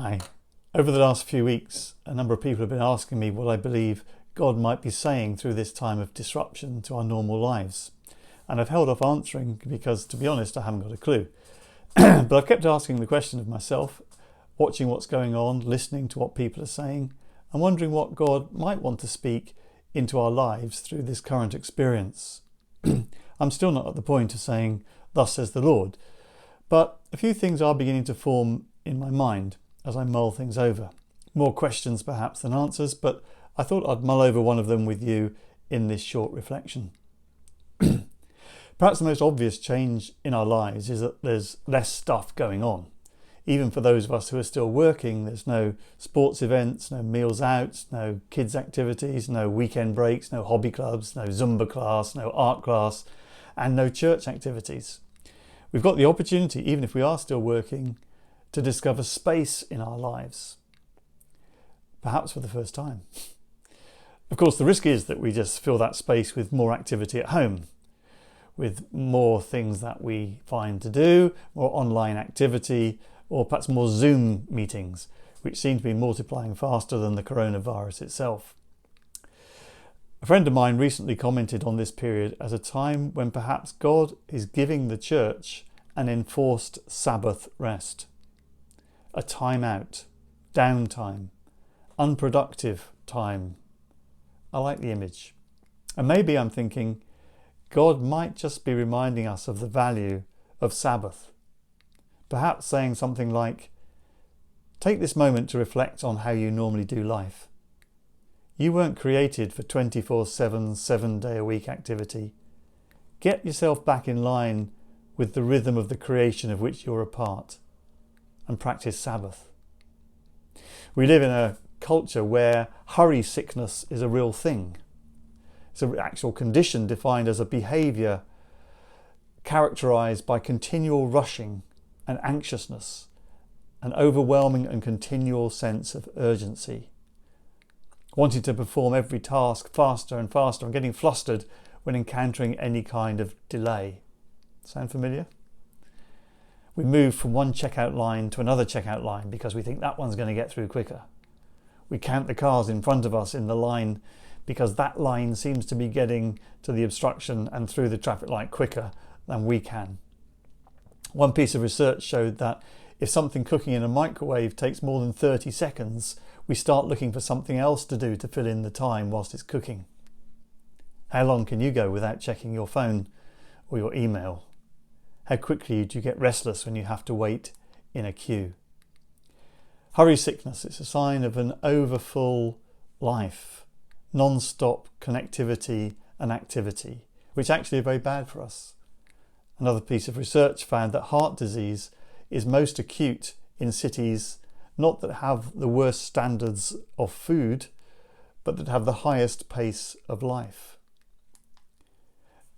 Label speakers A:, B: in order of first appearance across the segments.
A: Hi. Over the last few weeks, a number of people have been asking me what I believe God might be saying through this time of disruption to our normal lives. And I've held off answering because, to be honest, I haven't got a clue. But I've kept asking the question of myself, watching what's going on, listening to what people are saying, and wondering what God might want to speak into our lives through this current experience. I'm still not at the point of saying, "Thus says the Lord," but a few things are beginning to form in my mind as I mull things over. More questions perhaps than answers, but I thought I'd mull over one of them with you in this short reflection. Perhaps the most obvious change in our lives is that there's less stuff going on. Even for those of us who are still working, there's no sports events, no meals out, no kids' activities, no weekend breaks, no hobby clubs, no Zumba class, no art class, and no church activities. We've got the opportunity, even if we are still working, to discover space in our lives, perhaps for the first time. Of course, the risk is that we just fill that space with more activity at home, with more things that we find to do, more online activity, or perhaps more Zoom meetings, which seem to be multiplying faster than the coronavirus itself. A friend of mine recently commented on this period as a time when perhaps God is giving the church an enforced Sabbath rest. A time out, downtime, unproductive time. I like the image. And maybe I'm thinking God might just be reminding us of the value of Sabbath. Perhaps saying something like, take this moment to reflect on how you normally do life. You weren't created for 24/7, 7-day-a-week activity. Get yourself back in line with the rhythm of the creation of which you're a part, and practice Sabbath. We live in a culture where hurry sickness is a real thing. It's an actual condition defined as a behaviour characterised by continual rushing and anxiousness, an overwhelming and continual sense of urgency, wanting to perform every task faster and faster and getting flustered when encountering any kind of delay. Sound familiar? We move from one checkout line to another checkout line because we think that one's going to get through quicker. We count the cars in front of us in the line because that line seems to be getting to the obstruction and through the traffic light quicker than we can. One piece of research showed that if something cooking in a microwave takes more than 30 seconds, we start looking for something else to do to fill in the time whilst it's cooking. How long can you go without checking your phone or your email? How quickly do you get restless when you have to wait in a queue? Hurry sickness, it's a sign of an overfull life, non-stop connectivity and activity, which actually are very bad for us. Another piece of research found that heart disease is most acute in cities not that have the worst standards of food, but that have the highest pace of life.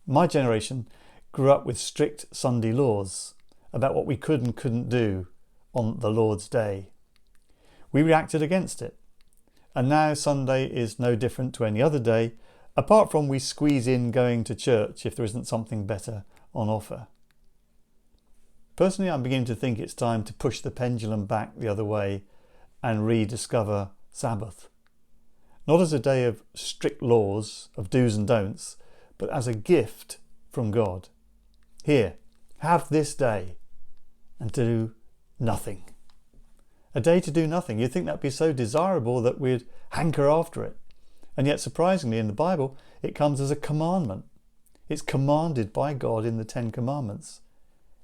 A: My generation grew up with strict Sunday laws about what we could and couldn't do on the Lord's Day. We reacted against it, and now Sunday is no different to any other day, apart from we squeeze in going to church if there isn't something better on offer. Personally, I'm beginning to think it's time to push the pendulum back the other way and rediscover Sabbath. Not as a day of strict laws, of do's and don'ts, but as a gift from God. Here, have this day and do nothing. A day to do nothing. You'd think that'd be so desirable that we'd hanker after it. And yet, surprisingly, in the Bible, it comes as a commandment. It's commanded by God in the 10 Commandments.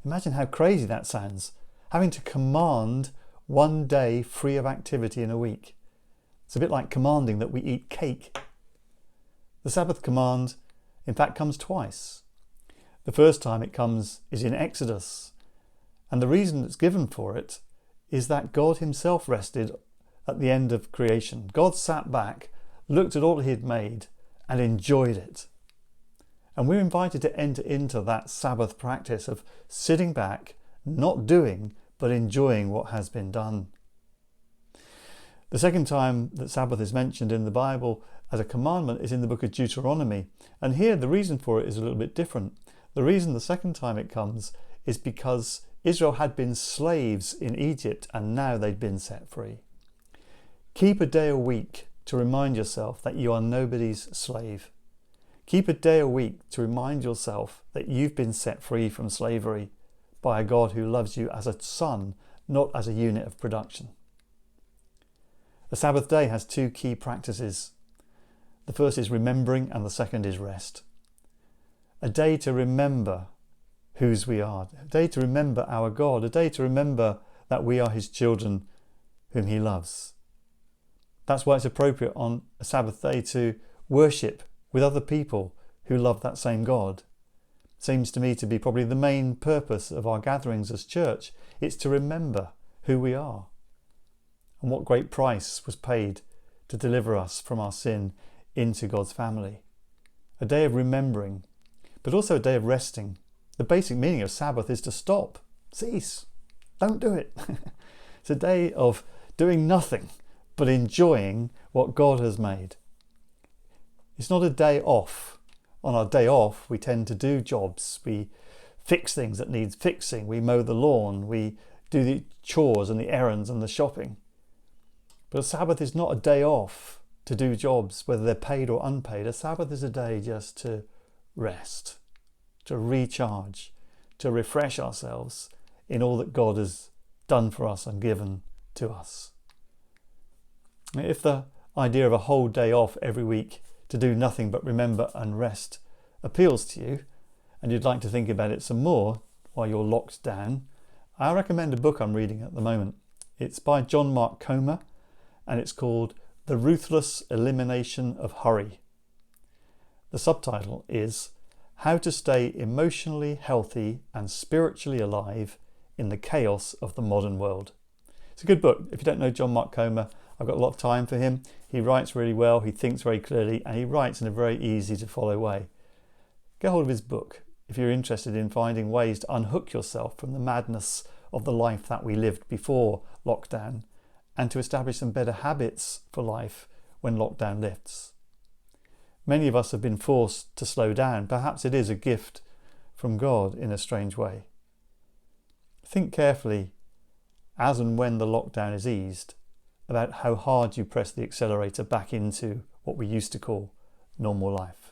A: Imagine how crazy that sounds, having to command one day free of activity in a week. It's a bit like commanding that we eat cake. The Sabbath command, in fact, comes twice. The first time it comes is in Exodus, and the reason it's given for it is that God himself rested at the end of creation. God sat back, looked at all he had made, and enjoyed it. And we're invited to enter into that Sabbath practice of sitting back, not doing, but enjoying what has been done. The second time that Sabbath is mentioned in the Bible as a commandment is in the book of Deuteronomy. And here the reason for it is a little bit different. The reason the second time it comes is because Israel had been slaves in Egypt and now they'd been set free. Keep a day a week to remind yourself that you are nobody's slave. Keep a day a week to remind yourself that you've been set free from slavery by a God who loves you as a son, not as a unit of production. The Sabbath day has two key practices. The first is remembering and the second is rest. A day to remember whose we are, a day to remember our God, a day to remember that we are his children whom he loves. That's why it's appropriate on a Sabbath day to worship with other people who love that same God. Seems to me to be probably the main purpose of our gatherings as church. It's to remember who we are and what great price was paid to deliver us from our sin into God's family. A day of remembering, but also a day of resting. The basic meaning of Sabbath is to stop, cease, don't do it. It's a day of doing nothing but enjoying what God has made. It's not a day off. On our day off, we tend to do jobs. We fix things that need fixing. We mow the lawn. We do the chores and the errands and the shopping. But a Sabbath is not a day off to do jobs, whether they're paid or unpaid. A Sabbath is a day just to rest, to recharge, to refresh ourselves in all that God has done for us and given to us. If the idea of a whole day off every week to do nothing but remember and rest appeals to you, and you'd like to think about it some more while you're locked down, I recommend a book I'm reading at the moment. It's by John Mark Comer, and it's called The Ruthless Elimination of Hurry. The subtitle is How to Stay Emotionally Healthy and Spiritually Alive in the Chaos of the Modern World. It's a good book. If you don't know John Mark Comer, I've got a lot of time for him. He writes really well, he thinks very clearly, and he writes in a very easy to follow way. Get hold of his book if you're interested in finding ways to unhook yourself from the madness of the life that we lived before lockdown and to establish some better habits for life when lockdown lifts. Many of us have been forced to slow down. Perhaps it is a gift from God in a strange way. Think carefully, as and when the lockdown is eased, about how hard you press the accelerator back into what we used to call normal life.